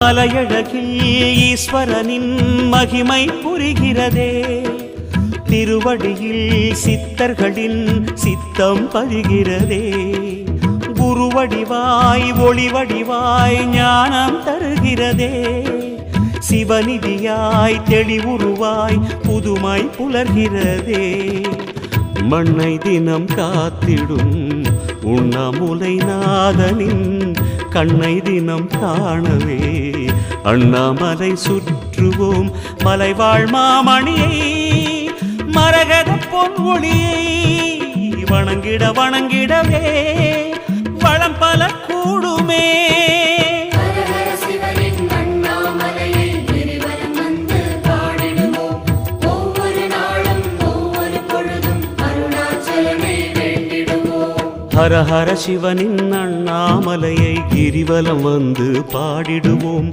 மலையழகில் ஈஸ்வரனின் மகிமை புரிகிறதே, திருவடியில் சித்தர்களின் சித்தம் பதிகிறதே. குருவடிவாய் ஒளிவடிவாய் ஞானம் தருகிறதே, சிவநிதியாய் தெளிவுருவாய் புதுமை புலர்கிறதே. மண்ணை தினம் காத்திடும் உண்ணாமுலை நாதனின் கண்ணை தினம் காணவே அண்ணாமலை சுற்றுவோம். மலைவாழ் மாமணியை மரகத பொன்மொழியை வணங்கிட வணங்கிடவே வளம் பல கூடுமே. ஹர ஹர சிவனின் அண்ணாமலையை கிரிவலம் வந்து பாடிடுவோம்.